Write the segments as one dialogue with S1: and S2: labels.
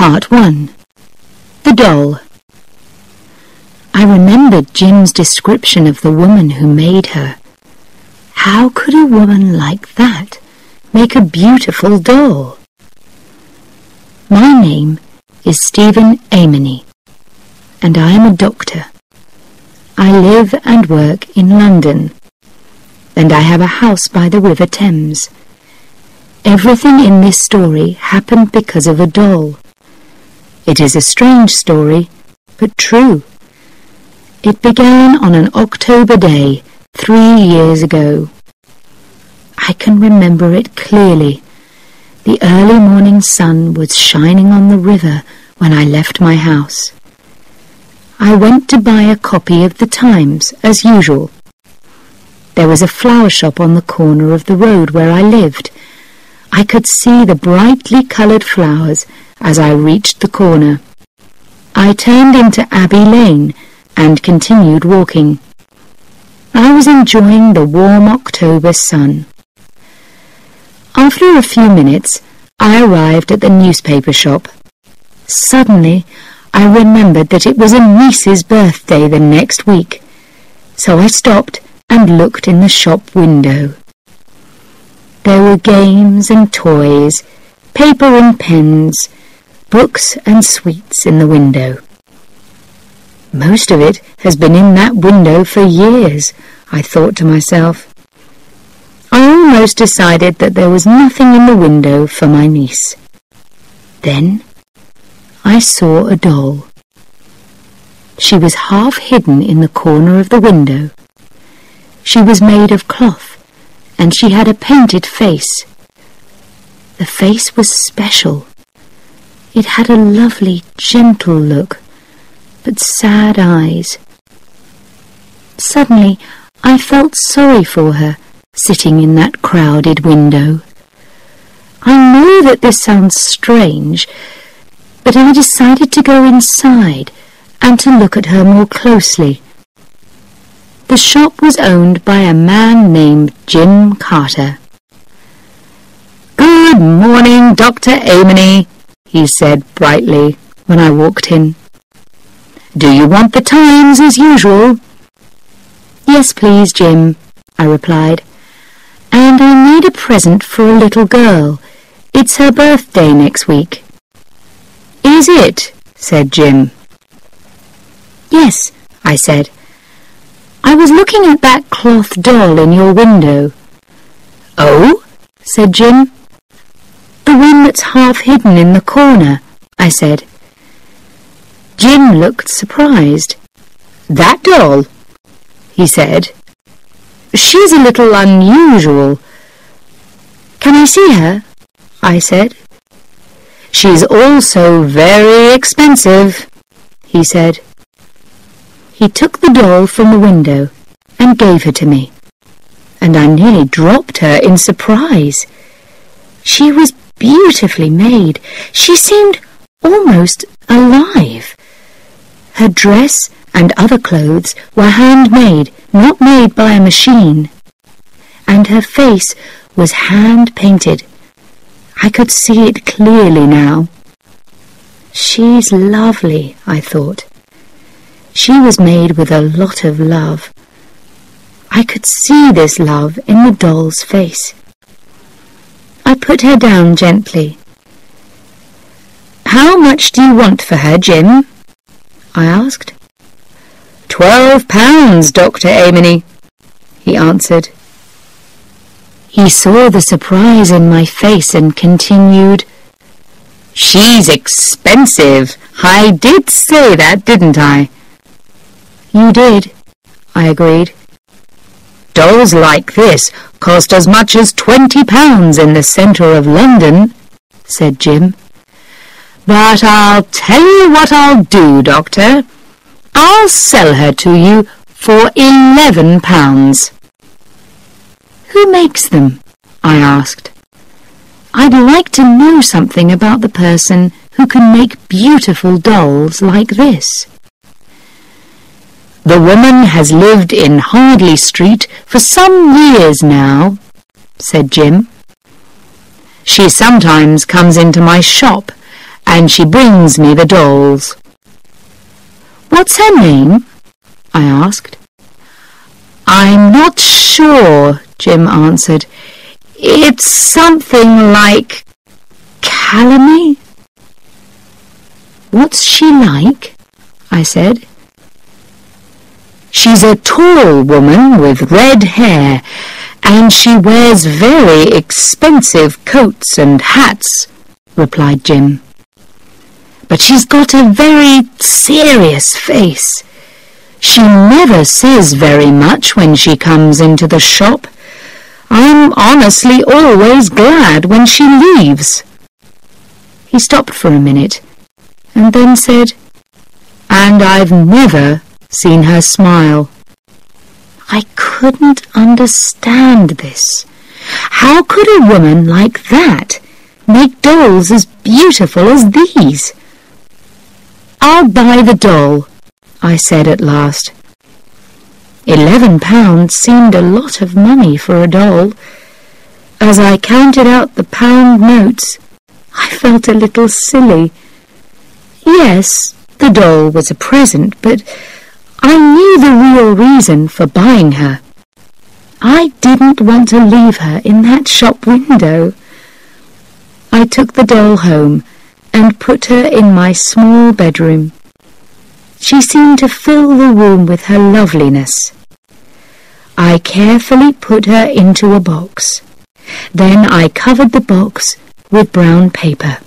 S1: Part 1. The Doll. I remembered Jim's description of the woman who made her. How could a woman like that make a beautiful doll? My name is Stephen Amory, and I am a doctor. I live and work in London, and I have a house by the River Thames. Everything in this story happened because of a doll. It is a strange story, but true. It began on an October day 3 years ago. I can remember it clearly. The early morning sun was shining on the river when I left my house. I went to buy a copy of the Times, as usual. There was a flower shop on the corner of the road where I lived. I could see the brightly coloured flowers as I reached the corner. I turned into Abbey Lane and continued walking. I was enjoying the warm October sun. After a few minutes, I arrived at the newspaper shop. Suddenly, I remembered that it was a niece's birthday the next week, so I stopped and looked in the shop window. There were games and toys, paper and pens, books and sweets in the window. Most of it has been in that window for years, I thought to myself. I almost decided that there was nothing in the window for my niece. Then I saw a doll. She was half hidden in the corner of the window. She was made of cloth, and she had a painted face. The face was special. It had a lovely, gentle look, but sad eyes. Suddenly, I felt sorry for her, sitting in that crowded window. I know that this sounds strange, but I decided to go inside and to look at her more closely. The shop was owned by a man named Jim Carter. "Good morning, Dr. Amory," he said brightly when I walked in. "Do you want the Times as usual?" "Yes, please, Jim," I replied. "And I need a present for a little girl. It's her birthday next week." "Is it?" said Jim. "Yes," I said. "I was looking at that cloth doll in your window." "Oh?" said Jim. "The one that's half hidden in the corner," I said. Jim looked surprised. "That doll?" he said. "She's a little unusual." "Can I see her?" I said. "She's also very expensive," he said. He took the doll from the window and gave her to me, and I nearly dropped her in surprise. She was beautifully made. She seemed almost alive. Her dress and other clothes were handmade, not made by a machine, and her face was hand-painted. I could see it clearly now. She's lovely, I thought. She was made with a lot of love. I could see this love in the doll's face. I put her down gently. "How much do you want for her, Jim?" I asked. £12, Dr. Amory," he answered. He saw the surprise in my face and continued, "She's expensive. I did say that, didn't I?" "You did," I agreed. "Dolls like this cost as much as £20 in the centre of London," said Jim. "But I'll tell you what I'll do, Doctor. I'll sell her to you for £11. "Who makes them?" I asked. "I'd like to know something about the person who can make beautiful dolls like this." "The woman has lived in Hardley Street for some years now," said Jim. "She sometimes comes into my shop and she brings me the dolls." "What's her name?" I asked. "I'm not sure," Jim answered. "It's something like Calamy." "What's she like?" I said. "She's a tall woman with red hair, and she wears very expensive coats and hats," replied Jim. "But she's got a very serious face. She never says very much when she comes into the shop. I'm honestly always glad when she leaves." He stopped for a minute and then said, "And I've never seen her smile." I couldn't understand this. How could a woman like that make dolls as beautiful as these? "I'll buy the doll," I said at last. £11 seemed a lot of money for a doll. As I counted out the pound notes, I felt a little silly. Yes, the doll was a present, but I knew the real reason for buying her. I didn't want to leave her in that shop window. I took the doll home and put her in my small bedroom. She seemed to fill the room with her loveliness. I carefully put her into a box. Then I covered the box with brown paper.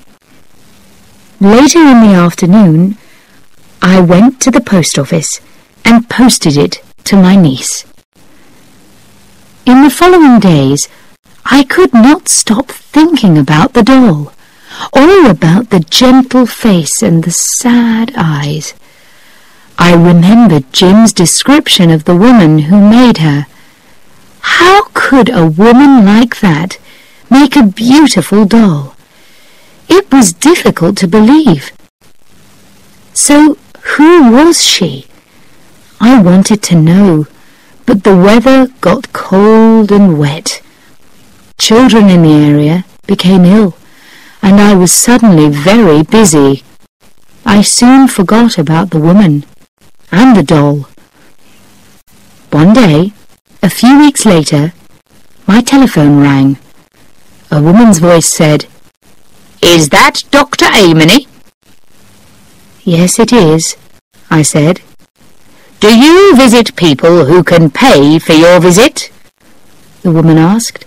S1: Later in the afternoon, I went to the post office and posted it to my niece. In the following days, I could not stop thinking about the doll, or about the gentle face and the sad eyes. I remembered Jim's description of the woman who made her. How could a woman like that make a beautiful doll? It was difficult to believe. So who was she? I wanted to know, but the weather got cold and wet. Children in the area became ill, and I was suddenly very busy. I soon forgot about the woman and the doll. One day, a few weeks later, my telephone rang. A woman's voice said, "Is that Dr. Amory?" "Yes, it is," I said. "Do you visit people who can pay for your visit?" the woman asked.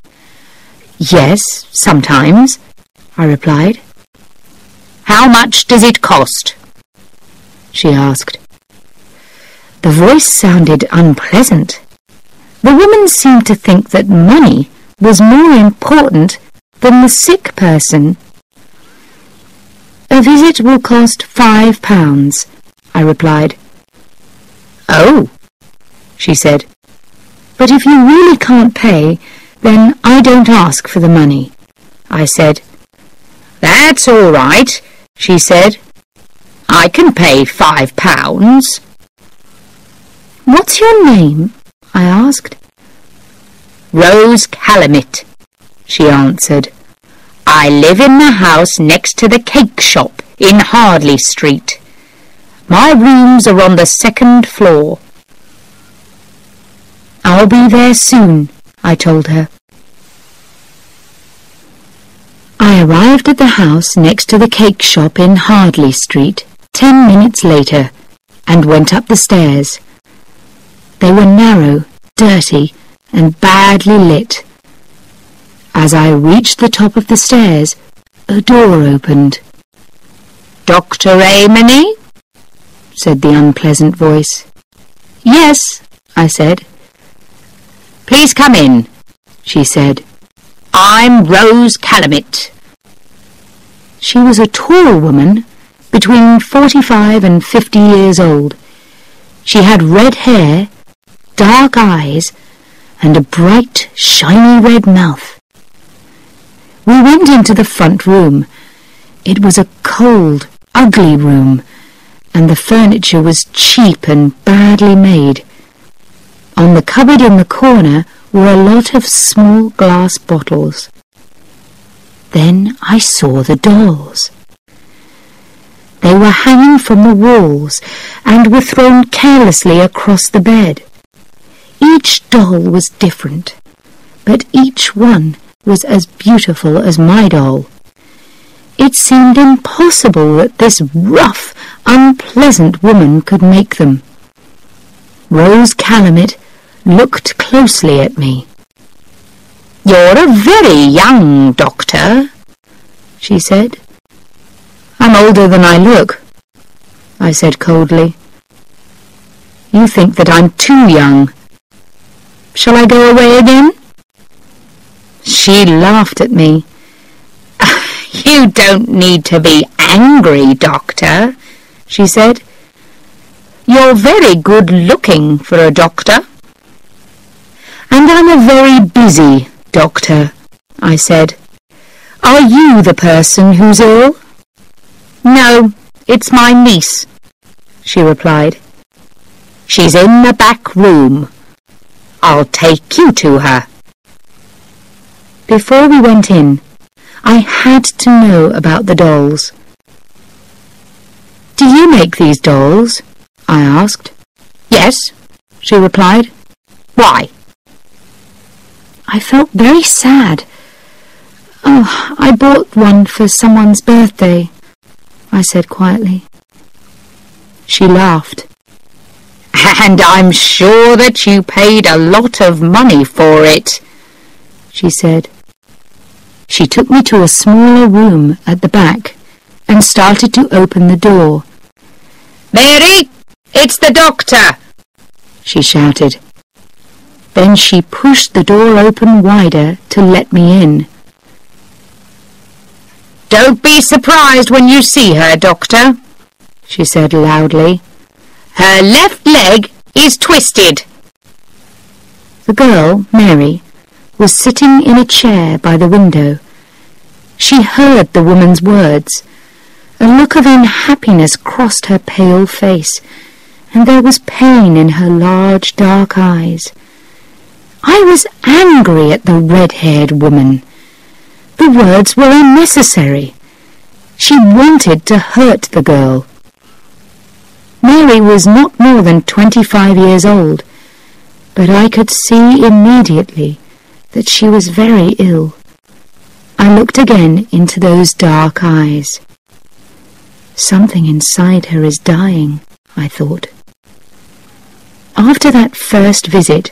S1: "Yes, sometimes," I replied. "How much does it cost?" she asked. The voice sounded unpleasant. The woman seemed to think that money was more important than the sick person. "A visit will cost £5, I replied. "Oh," she said. "But if you really can't pay, then I don't ask for the money," I said. "That's all right," she said. "I can pay £5. "What's your name?" I asked. "Rose Calamit," she answered. "I live in the house next to the cake shop in Hardley Street. My rooms are on the 2nd floor." "I'll be there soon," I told her. I arrived at the house next to the cake shop in Hardley Street 10 minutes later and went up the stairs. They were narrow, dirty, and badly lit. As I reached the top of the stairs, a door opened. "Dr. Amory?" said the unpleasant voice. "Yes," I said. "Please come in," she said. "I'm Rose Calamit." She was a tall woman, between 45 and 50 years old. She had red hair, dark eyes, and a bright, shiny red mouth. We went into the front room. It was a cold, ugly room, and the furniture was cheap and badly made. On the cupboard in the corner were a lot of small glass bottles. Then I saw the dolls. They were hanging from the walls and were thrown carelessly across the bed. Each doll was different, but each one was as beautiful as my doll. It seemed impossible that this rough, unpleasant woman could make them. Rose Calamit looked closely at me. "You're a very young doctor," she said. "I'm older than I look," I said coldly. "You think that I'm too young. Shall I go away again?" She laughed at me. "You don't need to be angry, Doctor," she said. "You're very good-looking for a doctor." "And I'm a very busy doctor," I said. "Are you the person who's ill?" "No, it's my niece," she replied. "She's in the back room. I'll take you to her." Before we went in, I had to know about the dolls. "Do you make these dolls?" I asked. "Yes," she replied. "Why?" I felt very sad. "Oh, I bought one for someone's birthday," I said quietly. She laughed. "And I'm sure that you paid a lot of money for it," she said. She took me to a smaller room at the back and started to open the door. "Mary, it's the doctor!" she shouted. Then she pushed the door open wider to let me in. "Don't be surprised when you see her, Doctor," she said loudly. "Her left leg is twisted." The girl, Mary, was sitting in a chair by the window. She heard the woman's words. A look of unhappiness crossed her pale face, and there was pain in her large dark eyes. I was angry at the red-haired woman. The words were unnecessary. She wanted to hurt the girl. Mary was not more than 25 years old, but I could see immediately that she was very ill. I looked again into those dark eyes. Something inside her is dying, I thought. After that first visit,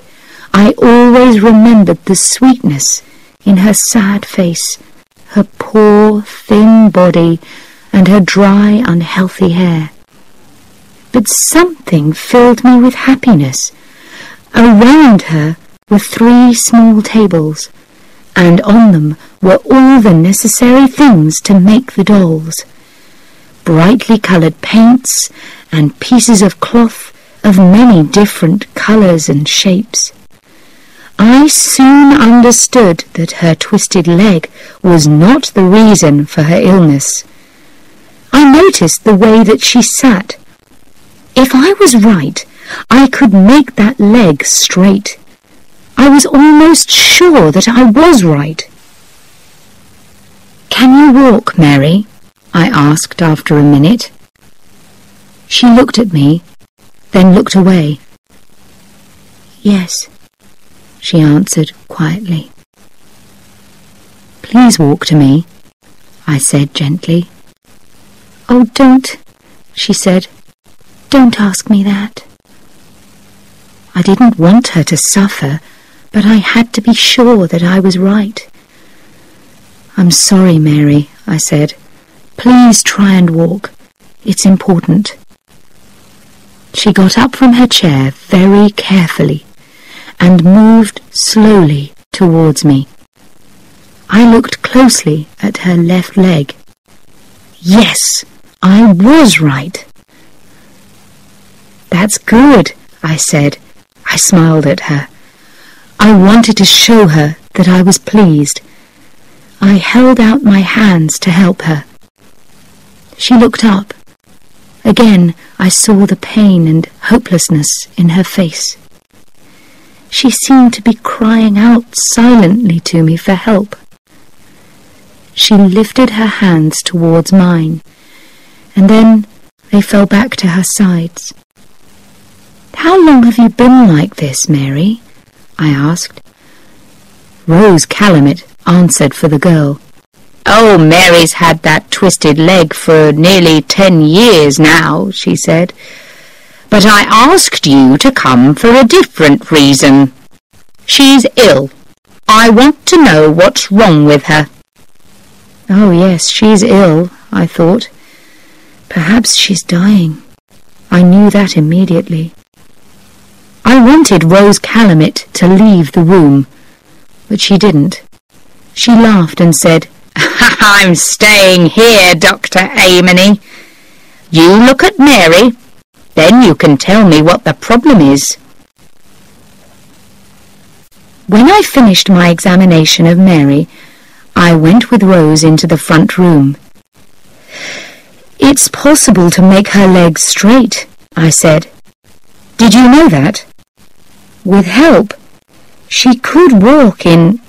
S1: I always remembered the sweetness in her sad face, her poor, thin body, and her dry, unhealthy hair. But something filled me with happiness. Around her were 3 small tables, and on them were all the necessary things to make the dolls. Brightly coloured paints and pieces of cloth of many different colours and shapes. I soon understood that her twisted leg was not the reason for her illness. I noticed the way that she sat. If I was right, I could make that leg straight. I was almost sure that I was right. "Can you walk, Mary?" I asked after a minute. She looked at me, then looked away. "Yes," she answered quietly. "Please walk to me," I said gently. "Oh, don't," she said. "Don't ask me that." I didn't want her to suffer, but I had to be sure that I was right. "I'm sorry, Mary," I said. "Please try and walk. It's important." She got up from her chair very carefully and moved slowly towards me. I looked closely at her left leg. Yes, I was right. "That's good," I said. I smiled at her. I wanted to show her that I was pleased. I held out my hands to help her. She looked up. Again I saw the pain and hopelessness in her face. She seemed to be crying out silently to me for help. She lifted her hands towards mine, and then they fell back to her sides. "How long have you been like this, Mary?" I asked. Rose Calumet answered for the girl. "Oh, Mary's had that twisted leg for nearly 10 years now," she said. "But I asked you to come for a different reason. She's ill. I want to know what's wrong with her." "Oh, yes, she's ill," I thought. "Perhaps she's dying." I knew that immediately. I wanted Rose Calumet to leave the room, but she didn't. She laughed and said, "I'm staying here, Dr. Amory. You look at Mary, then you can tell me what the problem is." When I finished my examination of Mary, I went with Rose into the front room. "It's possible to make her legs straight," I said. "Did you know that? With help, she could walk in—"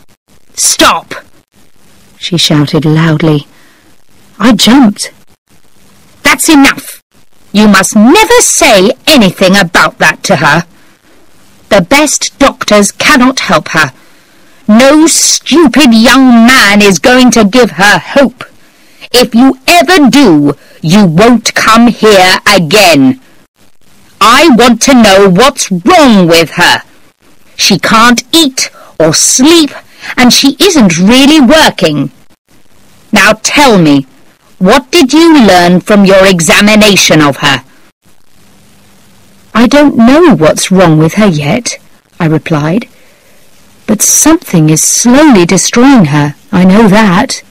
S1: "Stop!" she shouted loudly. I jumped. "That's enough! You must never say anything about that to her. The best doctors cannot help her. No stupid young man is going to give her hope. If you ever do, you won't come here again. I want to know what's wrong with her. She can't eat or sleep, and she isn't really working. Now tell me, what did you learn from your examination of her?" "I don't know what's wrong with her yet," I replied. "But something is slowly destroying her, I know that.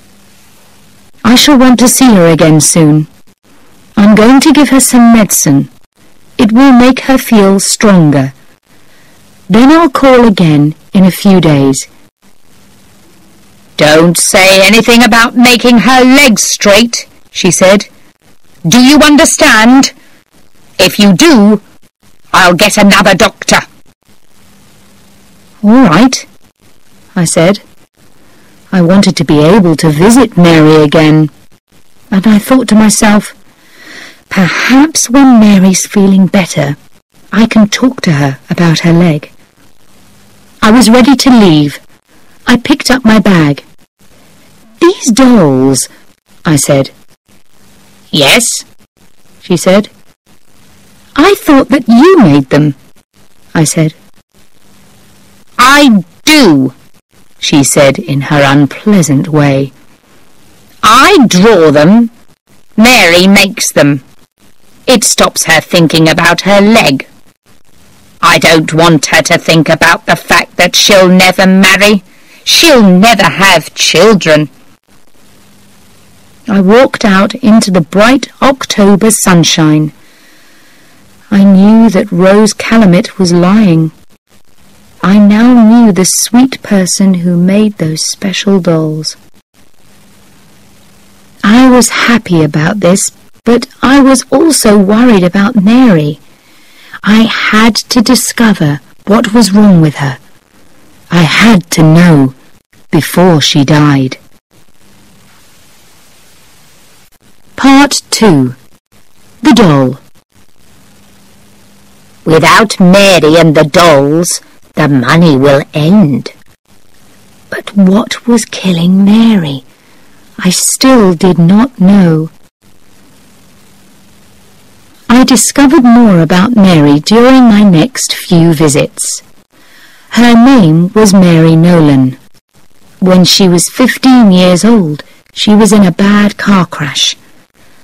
S1: I shall want to see her again soon. I'm going to give her some medicine. It will make her feel stronger. Then I'll call again in a few days." "Don't say anything about making her legs straight," she said. "Do you understand? If you do, I'll get another doctor." "All right," I said. I wanted to be able to visit Mary again, and I thought to myself, perhaps when Mary's feeling better, I can talk to her about her leg. I was ready to leave. I picked up my bag. "These dolls," I said. "Yes," she said. "I thought that you made them," I said. "I do," she said in her unpleasant way. "I draw them. Mary makes them. It stops her thinking about her leg. I don't want her to think about the fact that she'll never marry. She'll never have children." I walked out into the bright October sunshine. I knew that Rose Calumet was lying. I now knew the sweet person who made those special dolls. I was happy about this, but I was also worried about Mary. I had to discover what was wrong with her. I had to know before she died. Part 2. The Doll. "Without Mary and the dolls, the money will end." But what was killing Mary? I still did not know. I discovered more about Mary during my next few visits. Her name was Mary Nolan. When she was 15 years old, she was in a bad car crash.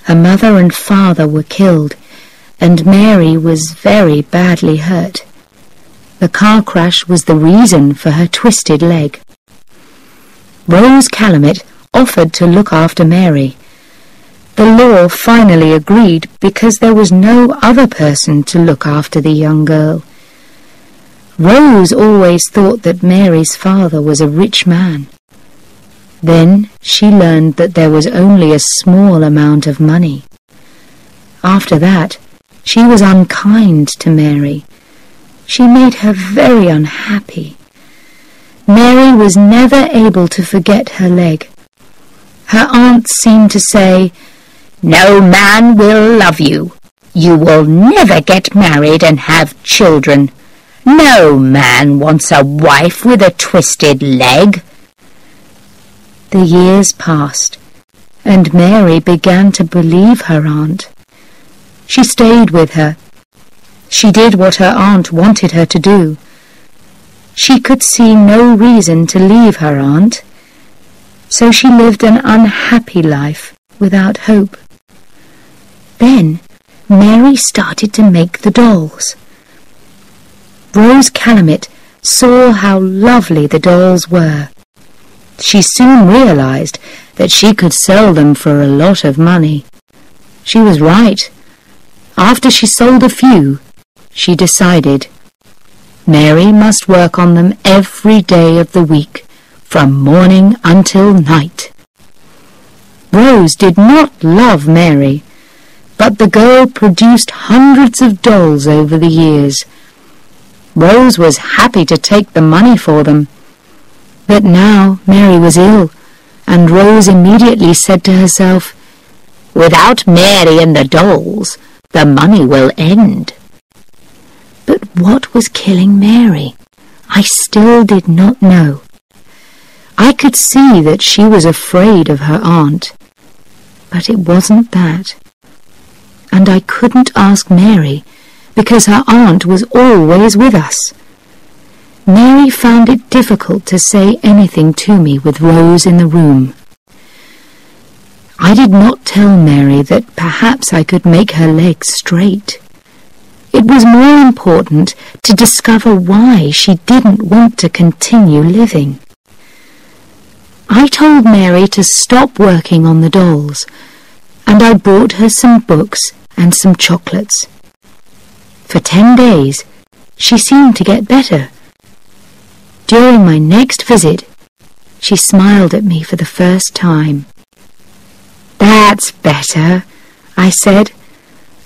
S1: Her mother and father were killed, and Mary was very badly hurt. The car crash was the reason for her twisted leg. Rose Calumet offered to look after Mary. The law finally agreed because there was no other person to look after the young girl. Rose always thought that Mary's father was a rich man. Then she learned that there was only a small amount of money. After that, she was unkind to Mary. She made her very unhappy. Mary was never able to forget her leg. Her aunt seemed to say, No man will love you. You will never get married and have children. No man wants a wife with a twisted leg." The years passed, and Mary began to believe her aunt. She stayed with her. She did what her aunt wanted her to do. She could see no reason to leave her aunt, so she lived an unhappy life without hope. Then Mary started to make the dolls. Rose Calamit saw how lovely the dolls were. She soon realized that she could sell them for a lot of money. She was right. After she sold a few, she decided Mary must work on them every day of the week, from morning until night. Rose did not love Mary, but the girl produced hundreds of dolls over the years. Rose was happy to take the money for them. But now Mary was ill, and Rose immediately said to herself, "Without Mary and the dolls, the money will end." But what was killing Mary? I still did not know. I could see that she was afraid of her aunt, but it wasn't that. And I couldn't ask Mary, because her aunt was always with us. Mary found it difficult to say anything to me with Rose in the room. I did not tell Mary that perhaps I could make her legs straight. It was more important to discover why she didn't want to continue living. I told Mary to stop working on the dolls, and I bought her some books and some chocolates. For 10 days, she seemed to get better. During my next visit, she smiled at me for the first time. "That's better," I said.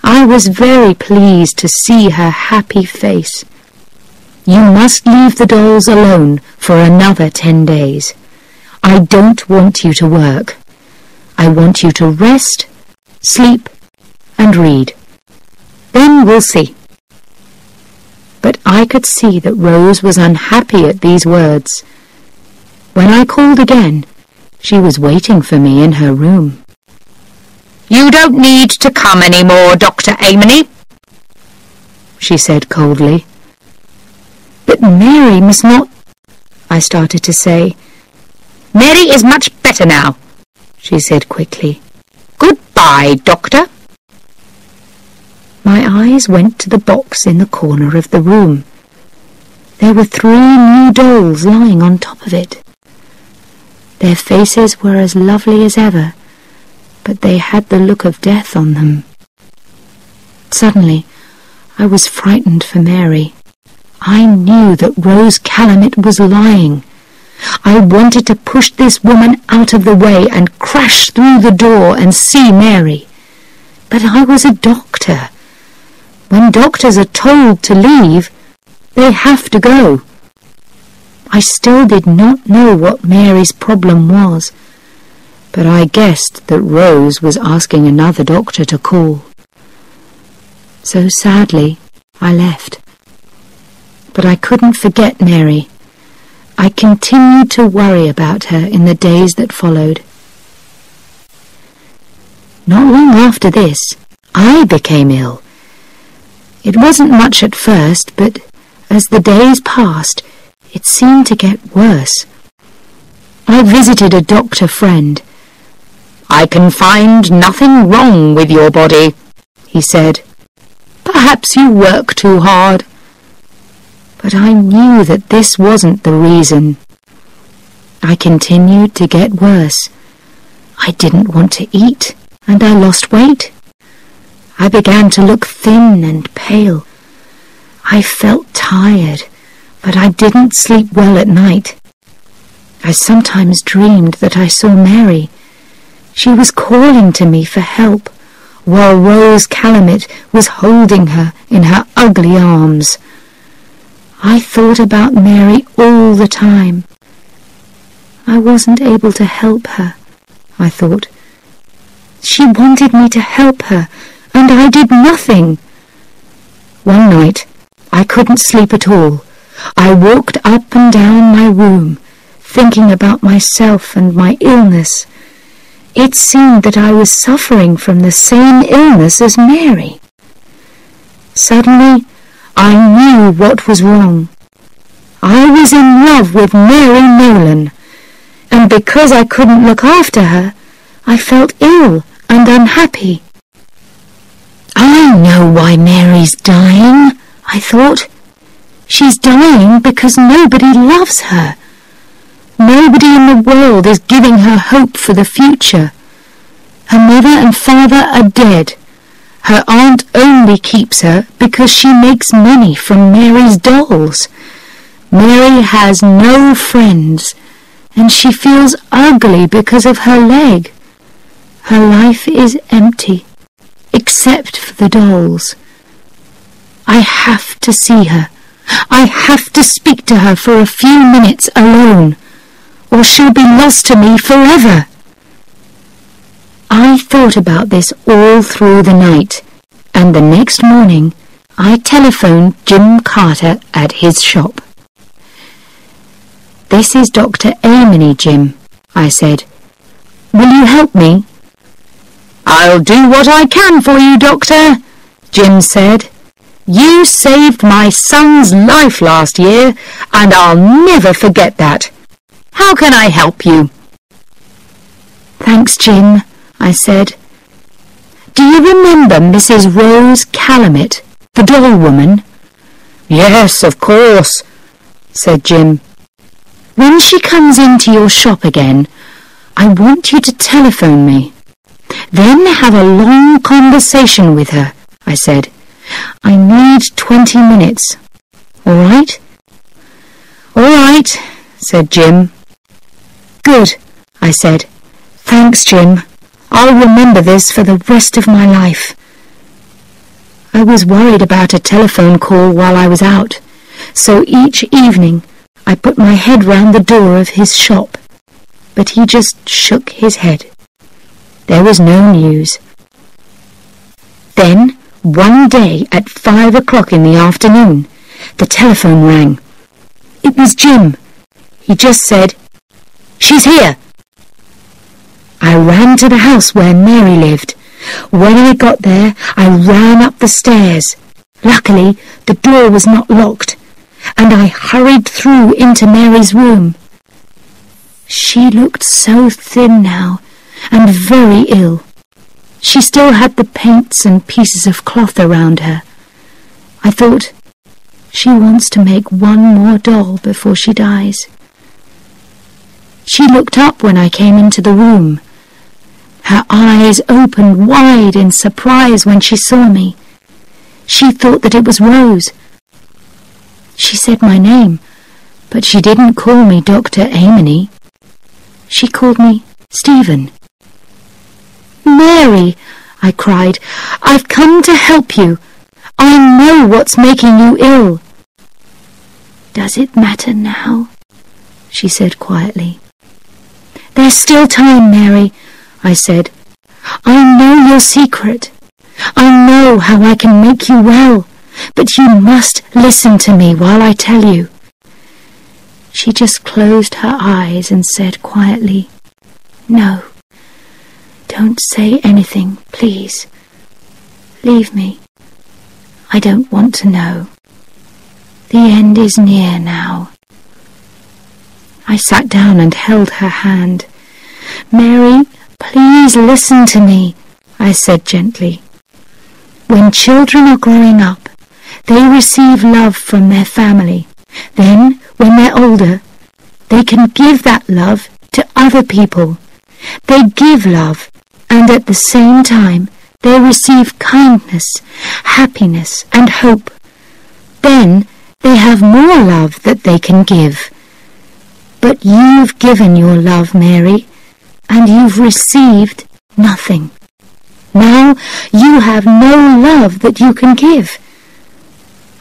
S1: I was very pleased to see her happy face. "You must leave the dolls alone for another 10 days. I don't want you to work. I want you to rest, sleep, and read. Then we'll see." But I could see that Rose was unhappy at these words. When I called again, she was waiting for me in her room. "You don't need to come any more, Dr. Amory," she said coldly. "But Mary must not—" I started to say. "Mary is much better now," she said quickly. "Goodbye, Doctor." My eyes went to the box in the corner of the room. There were 3 new dolls lying on top of it. Their faces were as lovely as ever, but they had the look of death on them. Suddenly, I was frightened for Mary. I knew that Rose Calamit was lying. I wanted to push this woman out of the way and crash through the door and see Mary. But I was a doctor. When doctors are told to leave, they have to go. I still did not know what Mary's problem was, but I guessed that Rose was asking another doctor to call. So sadly, I left. But I couldn't forget Mary. I continued to worry about her in the days that followed. Not long after this, I became ill. It wasn't much at first, but as the days passed, it seemed to get worse. I visited a doctor friend. "I can find nothing wrong with your body," he said. "Perhaps you work too hard." But I knew that this wasn't the reason. I continued to get worse. I didn't want to eat, and I lost weight. I began to look thin and pale. I felt tired, but I didn't sleep well at night. I sometimes dreamed that I saw Mary. She was calling to me for help, while Rose Calamit was holding her in her ugly arms. I thought about Mary all the time. I wasn't able to help her, I thought. She wanted me to help her, and I did nothing. One night, I couldn't sleep at all. I walked up and down my room, thinking about myself and my illness. It seemed that I was suffering from the same illness as Mary. Suddenly, I knew what was wrong. I was in love with Mary Nolan, and because I couldn't look after her, I felt ill and unhappy. I know why Mary's dying, I thought. She's dying because nobody loves her. Nobody in the world is giving her hope for the future. Her mother and father are dead. Her aunt only keeps her because she makes money from Mary's dolls. Mary has no friends, and she feels ugly because of her leg. Her life is empty, except for the dolls. I have to see her. I have to speak to her for a few minutes alone, or she'll be lost to me forever. I thought about this all through the night, and the next morning I telephoned Jim Carter at his shop. "This is Dr. Amory, Jim," I said. "Will you help me?" "I'll do what I can for you, Doctor," Jim said. "You saved my son's life last year, and I'll never forget that. How can I help you?" "Thanks, Jim," I said. "Do you remember Mrs. Rose Calumet, the doll woman?" "Yes, of course," said Jim. "When she comes into your shop again, I want you to telephone me. Then have a long conversation with her," I said. "I need 20 minutes. All right?" "All right," said Jim. "Good," I said. "Thanks, Jim. I'll remember this for the rest of my life." I was worried about a telephone call while I was out, so each evening I put my head round the door of his shop, but he just shook his head. There was no news. Then, one day at 5 o'clock in the afternoon, the telephone rang. It was Jim. He just said, "She's here." I ran to the house where Mary lived. When I got there, I ran up the stairs. Luckily, the door was not locked, and I hurried through into Mary's room. She looked so thin now, and very ill. She still had the paints and pieces of cloth around her. I thought, she wants to make one more doll before she dies. She looked up when I came into the room. Her eyes opened wide in surprise when she saw me. She thought that it was Rose. She said my name, but she didn't call me Dr. Amory. She called me Stephen. "Mary," I cried, "I've come to help you. I know what's making you ill." "Does it matter now?" she said quietly. "There's still time, Mary," I said. "I know your secret. I know how I can make you well, but you must listen to me while I tell you." She just closed her eyes and said quietly, "No, don't say anything, please. Leave me. I don't want to know. The end is near now." I sat down and held her hand. "Mary, please listen to me," I said gently. "When children are growing up, they receive love from their family. Then, when they're older, they can give that love to other people. They give love, and at the same time, they receive kindness, happiness, and hope. Then, they have more love that they can give. But you've given your love, Mary, and you've received nothing. Now you have no love that you can give."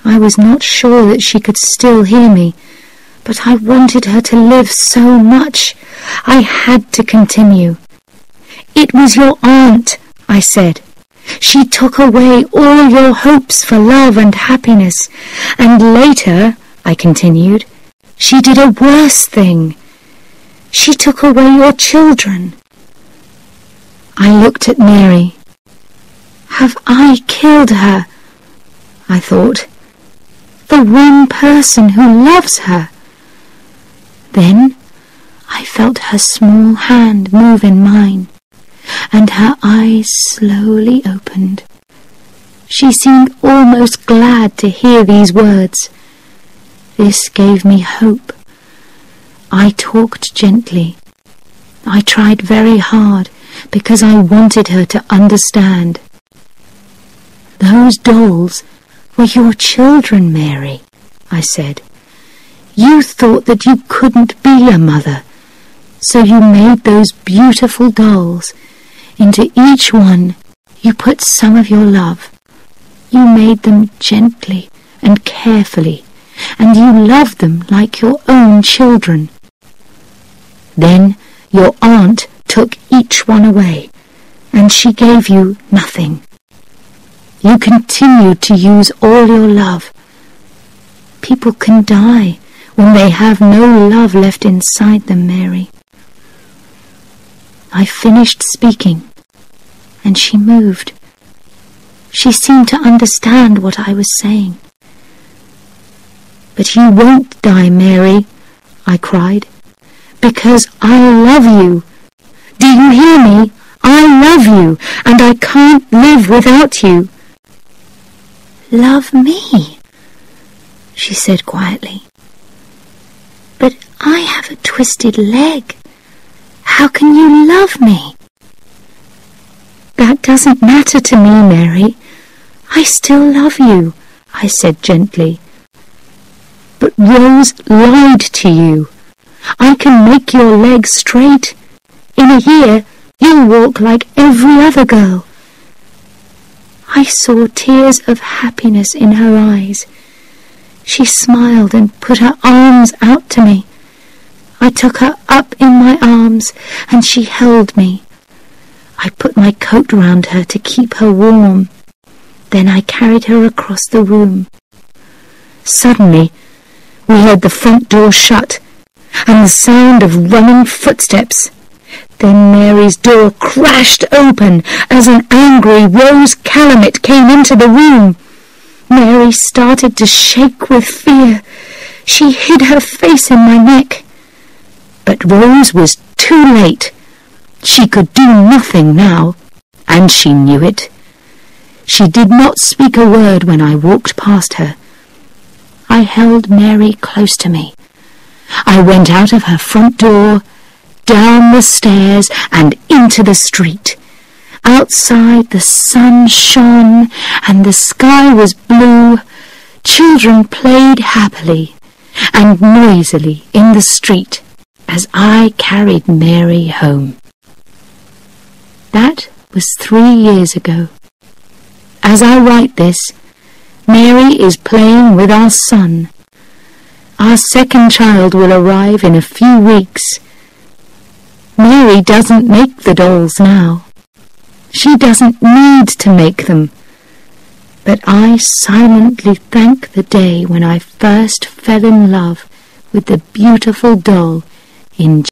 S1: I was not sure that she could still hear me, but I wanted her to live so much. I had to continue. "It was your aunt," I said. "She took away all your hopes for love and happiness, and later," I continued, "she did a worse thing. She took away your children." I looked at Mary. Have I killed her? I thought. The one person who loves her. Then I felt her small hand move in mine, and her eyes slowly opened. She seemed almost glad to hear these words. This gave me hope. I talked gently. I tried very hard because I wanted her to understand. "Those dolls were your children, Mary," I said. "You thought that you couldn't be a mother, so you made those beautiful dolls. Into each one you put some of your love. You made them gently and carefully, and you loved them like your own children. Then your aunt took each one away, and she gave you nothing. You continued to use all your love. People can die when they have no love left inside them, Mary." I finished speaking, and she moved. She seemed to understand what I was saying. "But you won't die, Mary," I cried, "because I love you. Do you hear me? I love you, and I can't live without you." "Love me?" she said quietly. "But I have a twisted leg. How can you love me?" "That doesn't matter to me, Mary. I still love you," I said gently. "But Rose lied to you. I can make your leg straight. In a year, you'll walk like every other girl." I saw tears of happiness in her eyes. She smiled and put her arms out to me. I took her up in my arms, and she held me. I put my coat round her to keep her warm. Then I carried her across the room. Suddenly, we heard the front door shut, and the sound of running footsteps. Then Mary's door crashed open as an angry Rose Calamit came into the room. Mary started to shake with fear. She hid her face in my neck. But Rose was too late. She could do nothing now, and she knew it. She did not speak a word when I walked past her. I held Mary close to me. I went out of her front door, down the stairs and into the street. Outside the sun shone and the sky was blue. Children played happily and noisily in the street as I carried Mary home. That was 3 years ago. As I write this, Mary is playing with our son. Our second child will arrive in a few weeks. Mary doesn't make the dolls now. She doesn't need to make them. But I silently thank the day when I first fell in love with the beautiful doll in